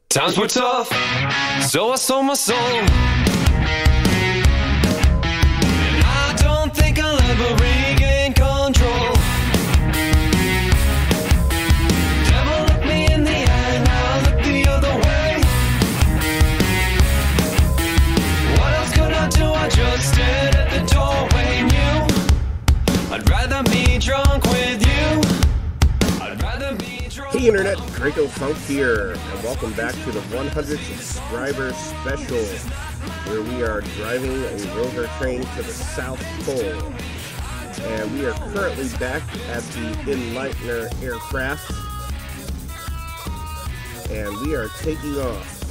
Times were tough, so I sold my soul. And I don't think I'll ever regain control. Devil look me in the eye, now I look the other way. What else could I do? I just stared at the doorway and knew I'd rather be drunk with you. I'd rather be drunk. Hey Internet, Dracofunk here, and welcome back to the 100 subscriber special, where we are driving a Rover train to the South Pole. And we are currently back at the Enlightener aircraft, and we are taking off.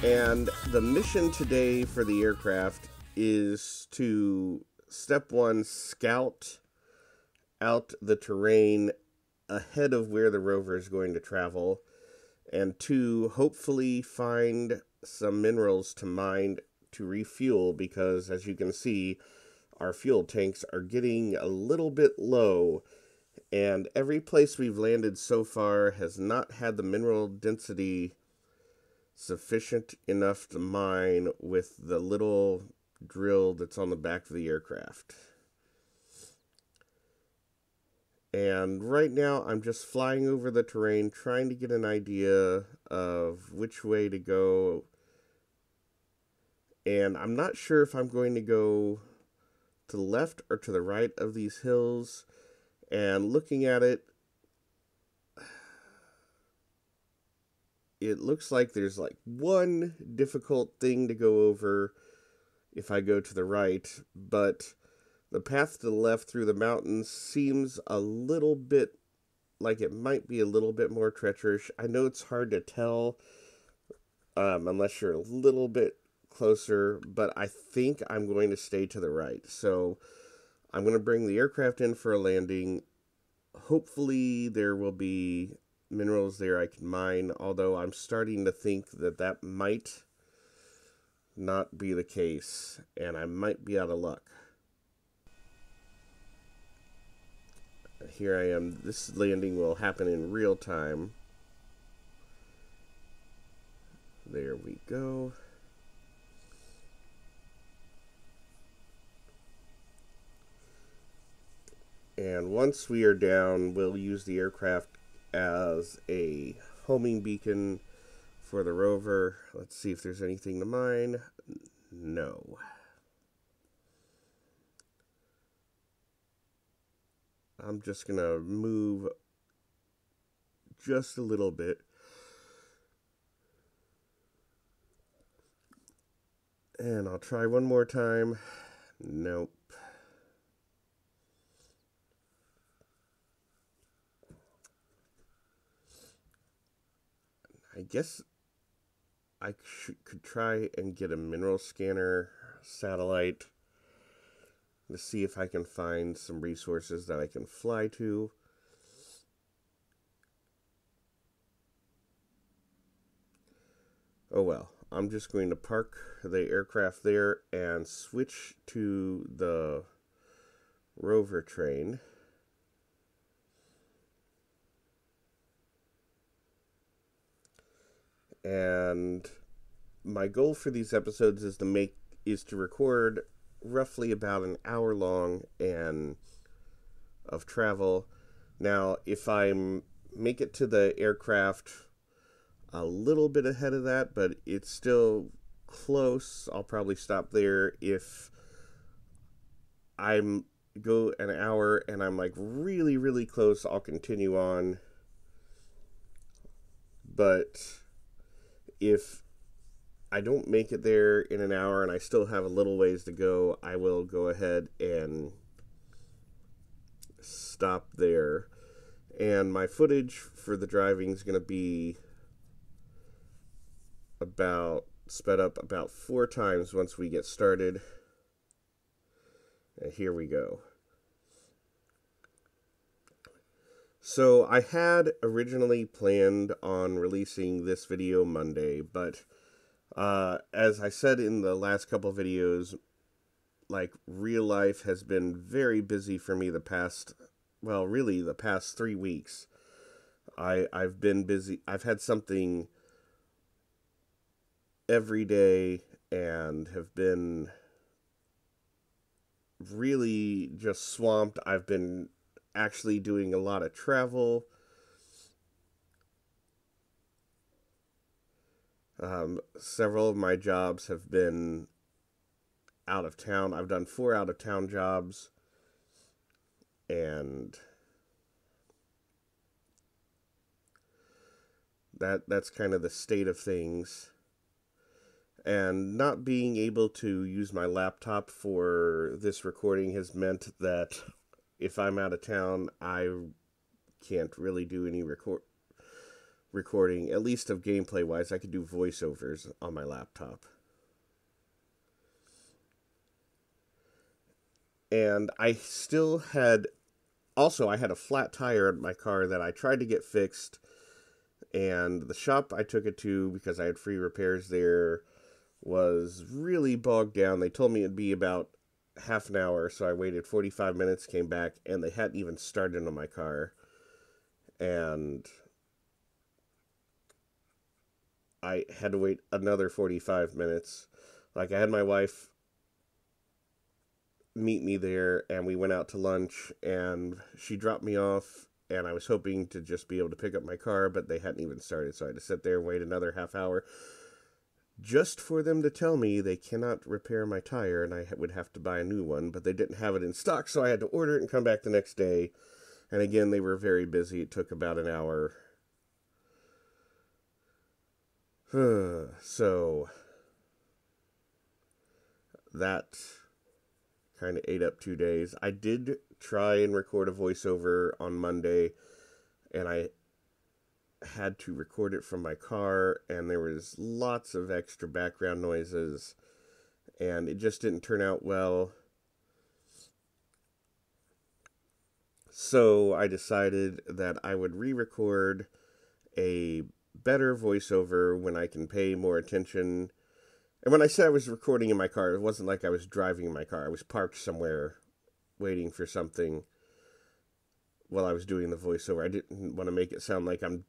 And the mission today for the aircraft is to, step one, scout out the terrain ahead of where the rover is going to travel, and two, hopefully find some minerals to mine to refuel, because as you can see, our fuel tanks are getting a little bit low, and every place we've landed so far has not had the mineral density sufficient enough to mine with the little drill that's on the back of the aircraft. And right now, I'm just flying over the terrain, trying to get an idea of which way to go. And I'm not sure if I'm going to go to the left or to the right of these hills. And looking at it, it looks like there's like one difficult thing to go over if I go to the right, but the path to the left through the mountains seems a little bit like it might be a little bit more treacherous. I know it's hard to tell unless you're a little bit closer, but I think I'm going to stay to the right. So I'm going to bring the aircraft in for a landing. Hopefully there will be minerals there I can mine, although I'm starting to think that that might not be the case, and I might be out of luck. Here I am. This landing will happen in real time. There we go. And once we are down, we'll use the aircraft as a homing beacon for the rover. Let's see if there's anything to mine. No. I'm just going to move just a little bit. And I'll try one more time. Nope. I guess I could try and get a mineral scanner satellite to see if I can find some resources that I can fly to. Oh well, I'm just going to park the aircraft there and switch to the Rover train. And my goal for these episodes is to record roughly about an hour long and of travel. Now, if I make it to the aircraft a little bit ahead of that, but it's still close, I'll probably stop there. If I'm go an hour and I'm like really, really close, I'll continue on. But if I don't make it there in an hour and I still have a little ways to go, I will go ahead and stop there. And my footage for the driving is going to be sped up about 4 times once we get started. And here we go. So I had originally planned on releasing this video Monday, but as I said in the last couple videos, like, real life has been very busy for me the past 3 weeks. I've been busy. I've had something every day and have been really just swamped. I've been actually doing a lot of travel. Several of my jobs have been out of town. I've done 4 out of town jobs, and that's kind of the state of things. And not being able to use my laptop for this recording has meant that if I'm out of town, I can't really do any recording, at least of gameplay wise. I could do voiceovers on my laptop. And I still had, also, I had a flat tire in my car that I tried to get fixed. And the shop I took it to, because I had free repairs there, was really bogged down. They told me it'd be about half an hour, so I waited 45 minutes, came back, and they hadn't even started on my car. And I had to wait another 45 minutes. Like, I had my wife meet me there, and we went out to lunch, and she dropped me off, and I was hoping to just be able to pick up my car, but they hadn't even started, so I had to sit there and wait another half hour just for them to tell me they cannot repair my tire, and I would have to buy a new one, but they didn't have it in stock, so I had to order it and come back the next day. And again, they were very busy. It took about an hour. So that kind of ate up 2 days. I did try and record a voiceover on Monday, and I had to record it from my car, and there was lots of extra background noises, and it just didn't turn out well. So I decided that I would re-record a better voiceover when I can pay more attention. And when I said I was recording in my car, it wasn't like I was driving in my car. I was parked somewhere waiting for something while I was doing the voiceover. I didn't want to make it sound like I'm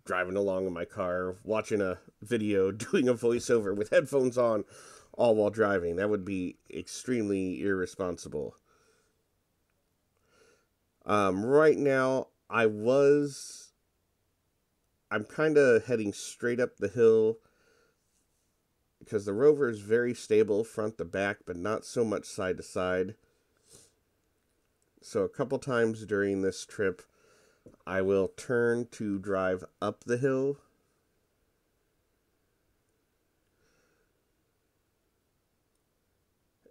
driving along in my car, watching a video, doing a voiceover with headphones on, all while driving. That would be extremely irresponsible. Right now, I'm kind of heading straight up the hill, because the Rover is very stable front to back, but not so much side to side. So a couple times during this trip, I will turn to drive up the hill.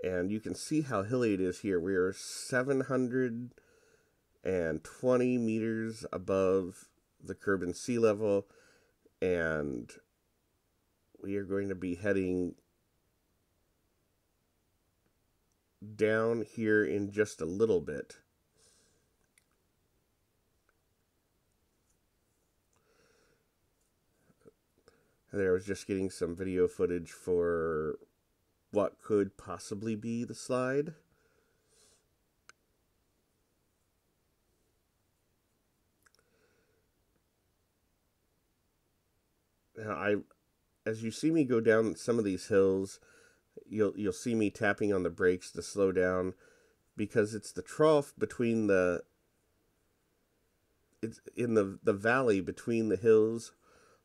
And you can see how hilly it is here. We are 720 meters above the curb and sea level, and we are going to be heading down here in just a little bit. There, I was just getting some video footage for what could possibly be the slide. Now, as you see me go down some of these hills, you'll see me tapping on the brakes to slow down, because it's the trough between it's in the valley between the hills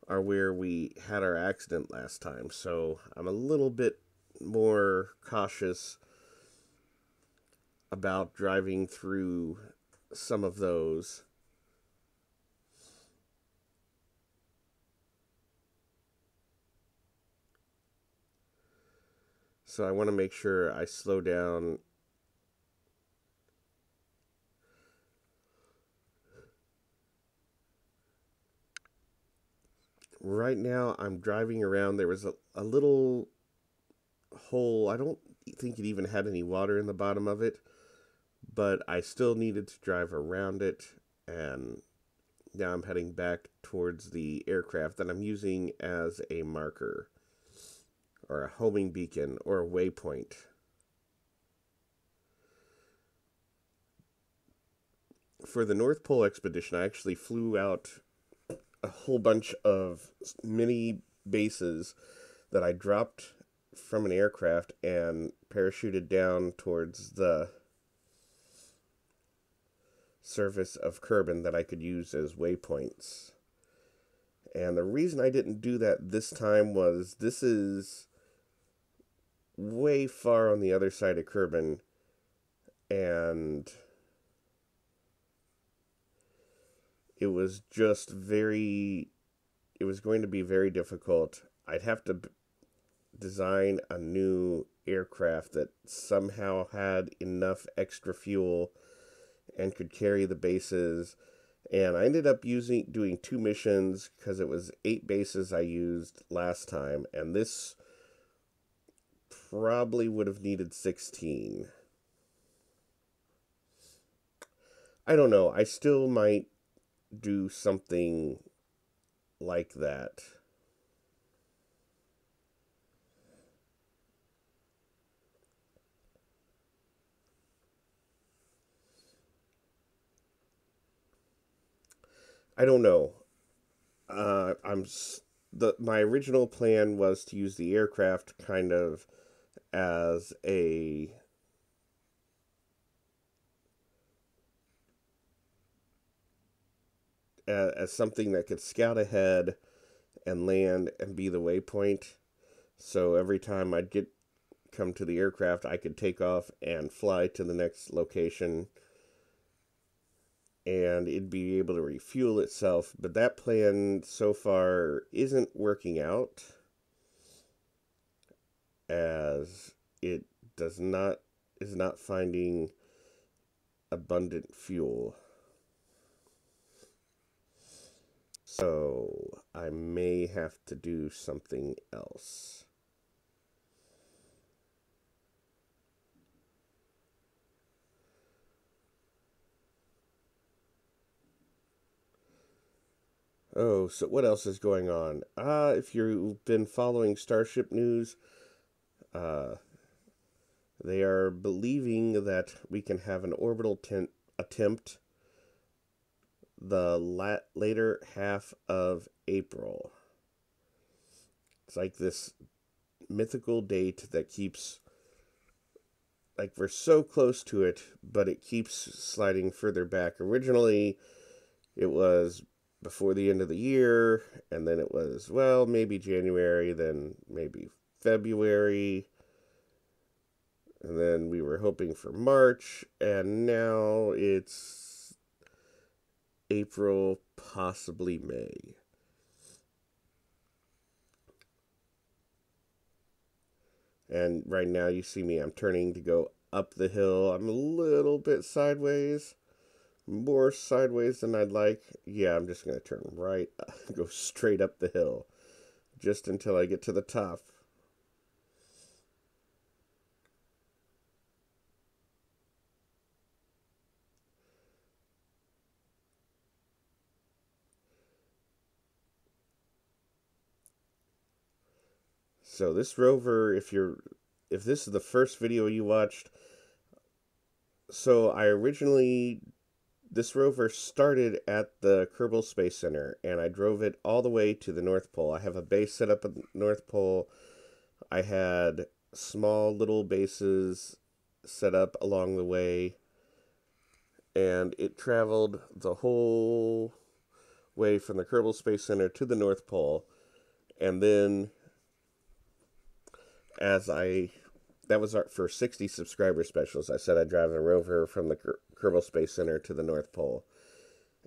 are where we had our accident last time. So I'm a little bit more cautious about driving through some of those. So I want to make sure I slow down. Right now, I'm driving around. There was a little hole. I don't think it even had any water in the bottom of it, but I still needed to drive around it, and now I'm heading back towards the aircraft that I'm using as a marker, or a homing beacon, or a waypoint. For the North Pole expedition, I actually flew out a whole bunch of mini bases that I dropped from an aircraft and parachuted down towards the surface of Kerbin that I could use as waypoints. And the reason I didn't do that this time was this is way far on the other side of Kerbin, and it was just it was going to be very difficult. I'd have to design a new aircraft that somehow had enough extra fuel and could carry the bases. And I ended up doing 2 missions because it was 8 bases I used last time, and this probably would have needed 16. I don't know. I still might do something like that. I don't know. My original plan was to use the aircraft kind of as as something that could scout ahead and land and be the waypoint. So every time I'd come to the aircraft, I could take off and fly to the next location, and it'd be able to refuel itself. But that plan so far isn't working out, as it is not finding abundant fuel. So I may have to do something else. Oh, so what else is going on? If you've been following Starship news, they are believing that we can have an orbital attempt the later half of April. It's like this mythical date that keeps, like, we're so close to it, but it keeps sliding further back. Originally, it was before the end of the year, and then it was, well, maybe January, then maybe February, and then we were hoping for March, and now it's April, possibly May. And right now you see me, I'm turning to go up the hill. I'm a little bit sideways. More sideways than I'd like. Yeah, I'm just going to turn right, go straight up the hill, just until I get to the top. So this rover, if this is the first video you watched, so this rover started at the Kerbal Space Center, and I drove it all the way to the North Pole. I have a base set up at the North Pole. I had small little bases set up along the way, and it traveled the whole way from the Kerbal Space Center to the North Pole. And then, that was for 60 subscriber specials, I said I'd drive a rover from the Kerbal Space Center to the North Pole.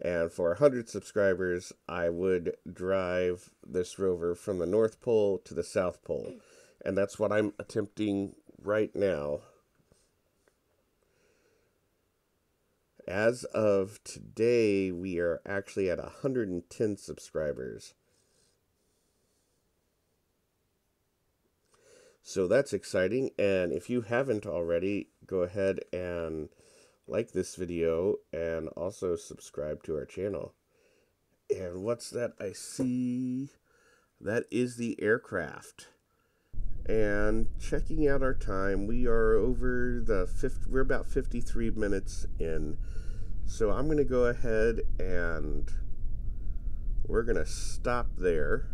And for 100 subscribers, I would drive this rover from the North Pole to the South Pole. And that's what I'm attempting right now. As of today, we are actually at 110 subscribers. So that's exciting, and if you haven't already, go ahead and like this video and also subscribe to our channel. And what's that I see? That is the aircraft. And checking out our time, we are we're about 53 minutes in. So I'm going to go ahead and we're going to stop there.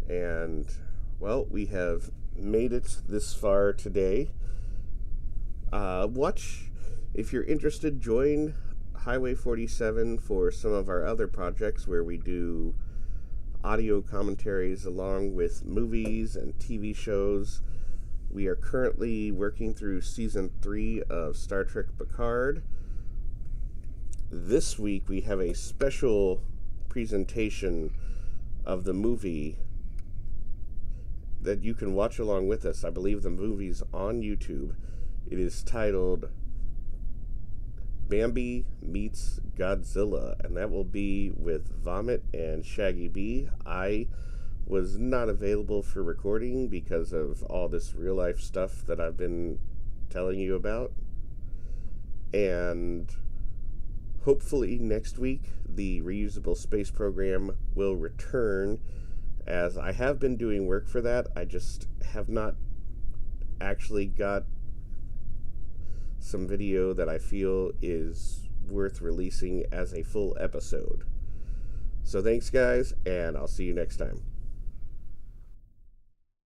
And, well, we have made it this far today. If you're interested, join Highway 47 for some of our other projects where we do audio commentaries along with movies and TV shows. We are currently working through Season 3 of Star Trek Picard. This week we have a special presentation of the movie that you can watch along with us. I believe the movie's on YouTube. It is titled Bambi Meets Godzilla, and that will be with Vomit and Shaggy B. I was not available for recording because of all this real life stuff that I've been telling you about. And hopefully next week the reusable space program will return, as I have been doing work for that. I just have not actually got some video that I feel is worth releasing as a full episode. So thanks guys, and I'll see you next time.